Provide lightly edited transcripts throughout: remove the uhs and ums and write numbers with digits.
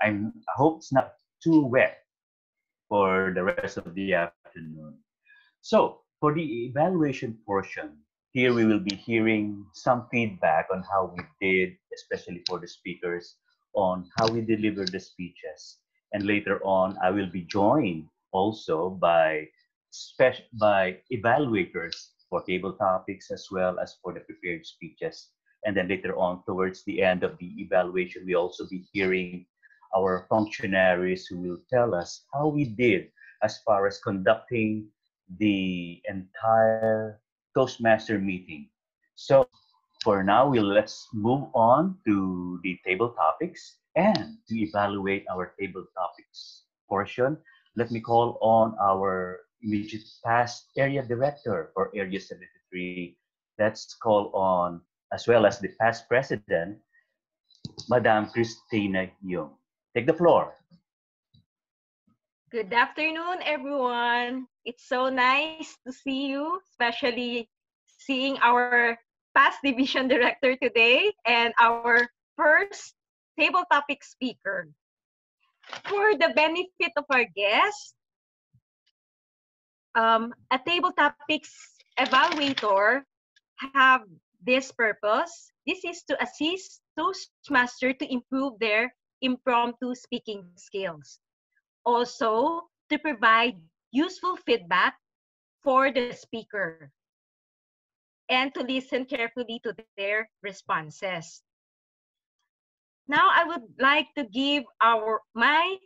I hope it's not too wet for the rest of the afternoon. So for the evaluation portion, here we will be hearing some feedback on how we did, especially for the speakers, on how we deliver the speeches. And later on, I will be joined also by evaluators for table topics as well as for the prepared speeches. And then later on, towards the end of the evaluation, we also be hearing our functionaries who will tell us how we did as far as conducting the entire Toastmaster meeting. So for now, let's move on to the table topics, and to evaluate our table topics portion, let me call on our immediate past area director for Area 73. Let's call on, as well as the past president, Madam Cristina Yung. Take the floor. Good afternoon, everyone. It's so nice to see you, especially seeing our past division director today and our first table topic speaker. For the benefit of our guests, a table topics evaluator have this purpose. This is to assist Toastmaster to improve their impromptu speaking skills. Also, to provide useful feedback for the speaker and to listen carefully to their responses. Now, I would like to give my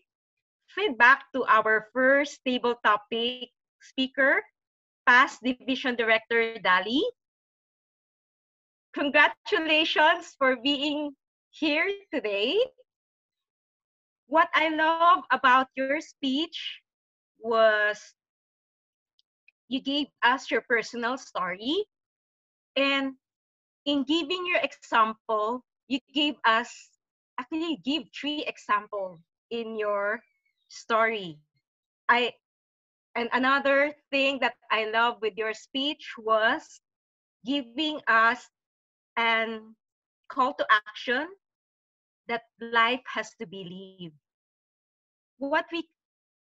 feedback to our first table topic speaker, past Division Director Dali. Congratulations for being here today. What I love about your speech was you gave us your personal story, and in giving your example, you gave us, actually you give 3 examples in your story. And another thing that I love with your speech was giving us an call to action that life has to be lived. What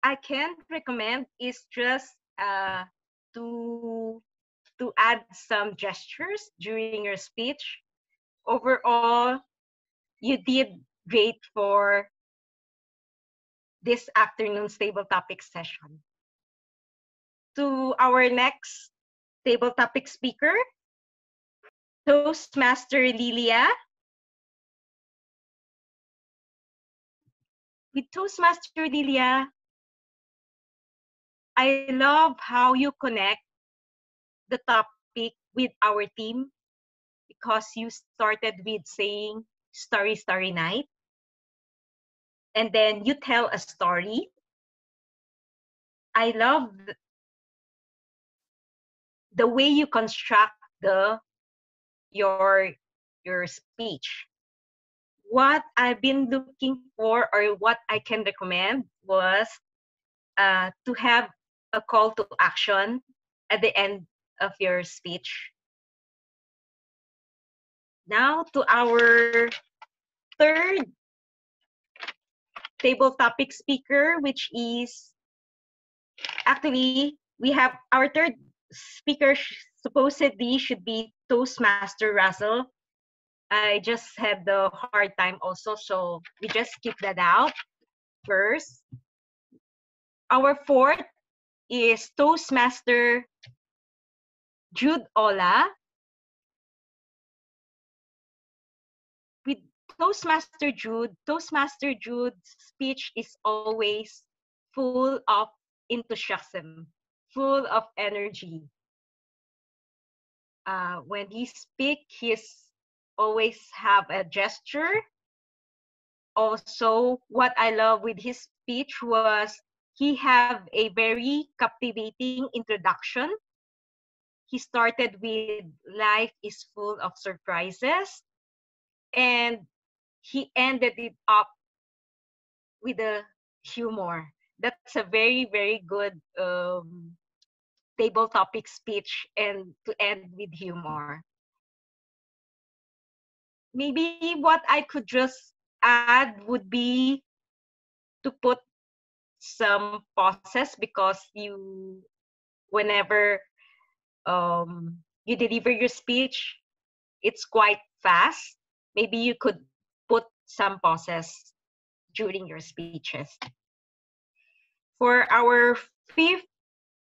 I can recommend is just to add some gestures during your speech. Overall, you did great for this afternoon's table topic session. To our next table topic speaker, Toastmaster Lilia. With Toastmaster Lilia, I love how you connect the topic with our team, because you started with saying Starry Starry Night, and then you tell a story. I love the way you construct your speech. What I've been looking for, or what I can recommend, was to have a call to action at the end of your speech. Now to our third table topic speaker, which is, actually, we have our third speaker supposedly should be Toastmaster Russell. I just had the hard time also, so we just skip that out first. Our fourth is Toastmaster Jude Ola. With Toastmaster Jude's speech is always full of enthusiasm, full of energy. When he speaks, he's always have a gesture. Also, what I love with his speech was he have a very captivating introduction. He started with life is full of surprises, and he ended it up with a humor. That's a very, very good table topic speech, and to end with humor. Maybe what I could just add would be to put some pauses, because whenever you deliver your speech, it's quite fast. Maybe you could put some pauses during your speeches. For our fifth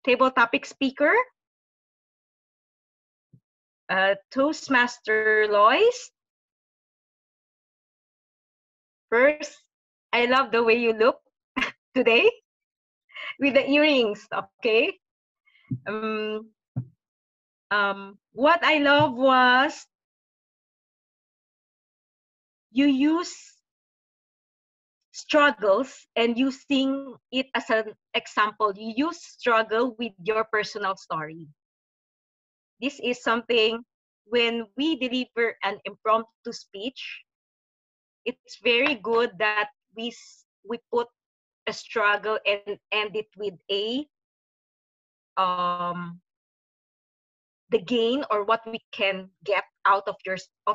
table topic speaker, Toastmaster Lois. First, I love the way you look today with the earrings, okay? What I love was you use struggles and using it as an example. You use struggle with your personal story. This is something, when we deliver an impromptu speech, it's very good that we put a struggle and end it with the gain, or what we can get out of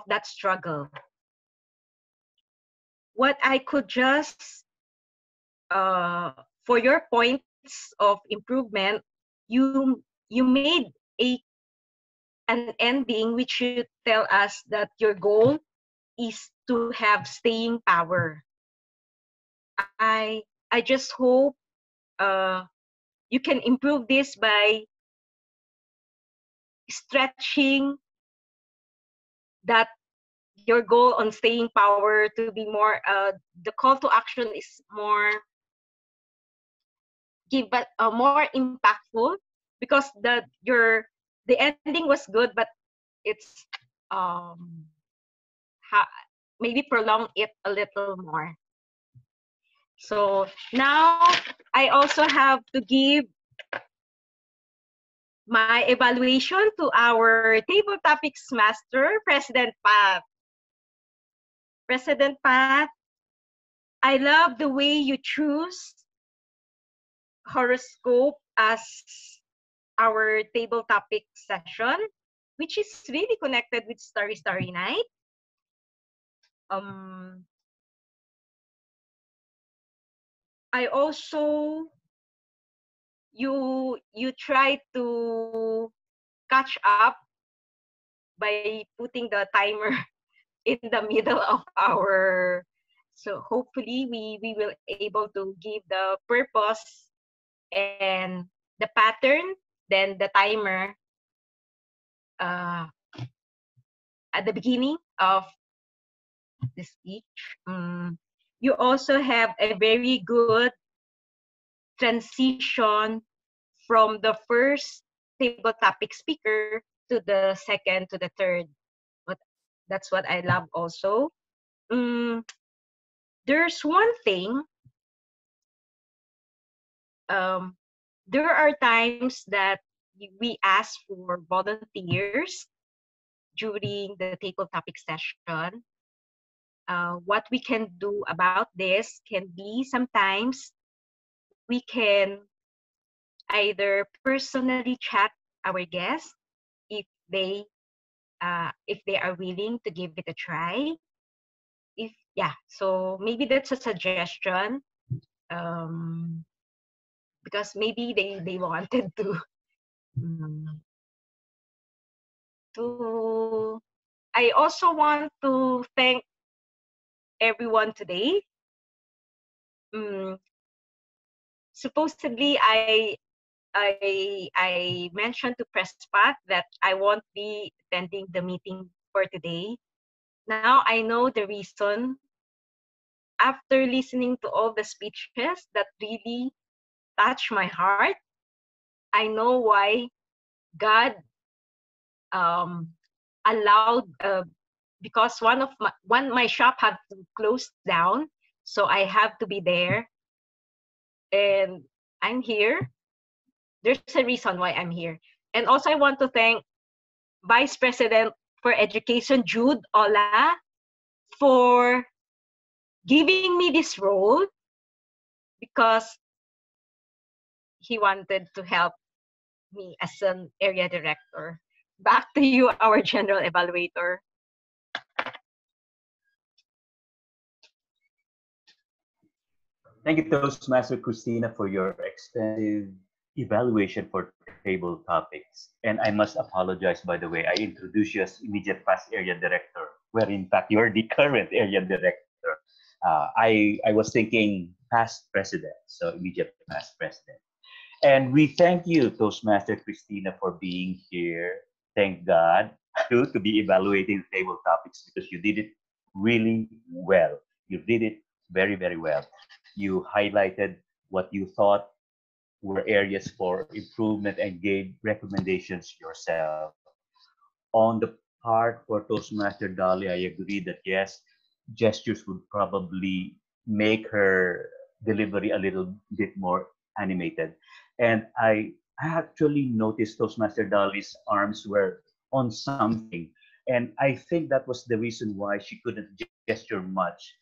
that struggle. What I could just for your points of improvement, you made an ending which should tell us that your goal is to have staying power. I just hope you can improve this by stretching that your goal on staying power to be more, the call to action is more, more impactful, because the ending was good, but it's maybe prolong it a little more. So now I also have to give my evaluation to our table topics master, President Pat. President Pat, I love the way you choose horoscope as our table topic session, which is really connected with Starry Starry Night. I also, you try to catch up by putting the timer in the middle of our, so hopefully we will able to give the purpose and the pattern, then the timer at the beginning of the speech. You also have a very good transition from the first table topic speaker to the second to the third. But that's what I love also. There's one thing. There are times that we ask for volunteers during the table topic session. What we can do about this can be, sometimes we can either personally chat our guests if they are willing to give it a try. So maybe that's a suggestion, because maybe they wanted to I also want to thank everyone today. Supposedly I mentioned to Prespat that I won't be attending the meeting for today. Now I know the reason. After listening to all the speeches that really touched my heart, I know why God allowed, because my shop had to close down, so I have to be there, and I'm here. There's a reason why I'm here. And also I want to thank Vice President for Education, Jude Ola, for giving me this role, because he wanted to help me as an area director. Back to you, our general evaluator. Thank you, Toastmaster Cristina, for your extensive evaluation for table topics. And I must apologize, by the way, I introduced you as immediate past area director, where in fact you're the current area director. I was thinking past president, so immediate past president. And we thank you, Toastmaster Christina, for being here. Thank God, too, to be evaluating table topics because you did it really well. You did it very, very well. You highlighted what you thought were areas for improvement and gave recommendations yourself. On the part for Toastmaster Dolly, I agree that yes, gestures would probably make her delivery a little bit more animated. And I actually noticed Toastmaster Dolly's arms were on something. And I think that was the reason why she couldn't gesture much.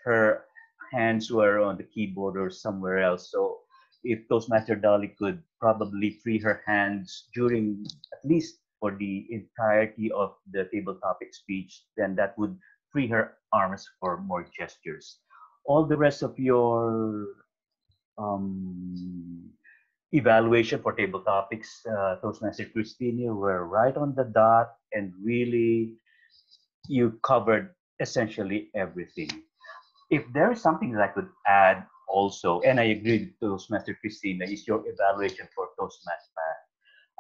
Her hands were on the keyboard or somewhere else. So if Toastmaster Dolly could probably free her hands during at least for the entirety of the table topic speech, then that would free her arms for more gestures. All the rest of your um, evaluation for table topics, Toastmaster Christina, were right on the dot and really you covered essentially everything. If there is something that I could add also, and I agree with Toastmaster Christina, is your evaluation for Toastmaster Pat.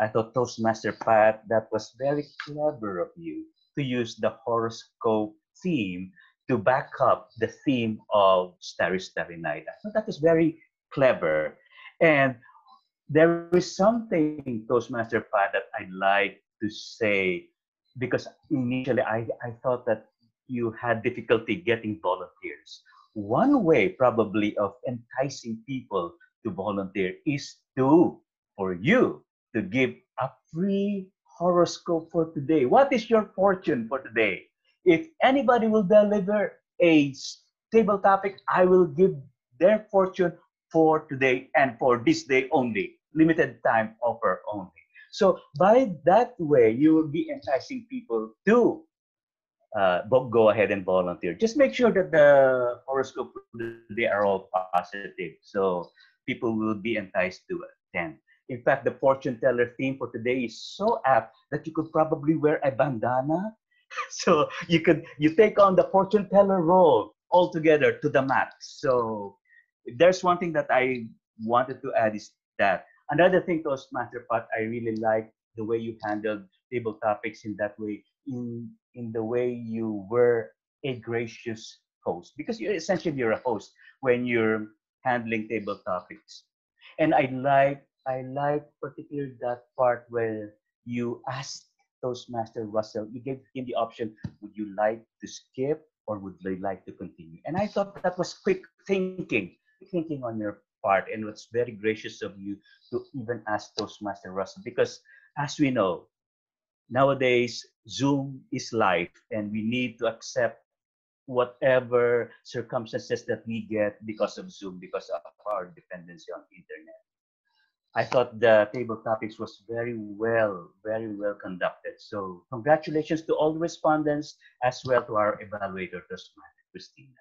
I thought Toastmaster Pat, that was very clever of you to use the horoscope theme to back up the theme of Starry Starry Night. I thought that was very clever. And there is something, Toastmaster Pat, that I'd like to say, because initially I thought that you had difficulty getting volunteers. One way probably of enticing people to volunteer is for you to give a free horoscope for today. What is your fortune for today? If anybody will deliver a table topic, I will give their fortune for today and for this day only, limited time offer only. So by that way, you will be enticing people to go ahead and volunteer. Just make sure that the horoscope for the day are all positive, so people will be enticed to attend. In fact, the fortune teller theme for today is so apt that you could probably wear a bandana, so you take on the fortune teller role altogether to the max. So if there's one thing that I wanted to add is that another thing, Toastmaster Pat, I really like the way you handled table topics in that way, in the way you were a gracious host, because you're a host when you're handling table topics. And I like particularly that part where you asked Toastmaster Russell, you gave him the option, would you like to skip or would you like to continue? And I thought that was quick thinking on your part, and it's very gracious of you to even ask Toastmaster Russell, because as we know, nowadays Zoom is live and we need to accept whatever circumstances that we get because of Zoom, because of our dependency on internet. I thought the table topics was very well conducted. So congratulations to all the respondents as well to our evaluator, Toastmaster Christina.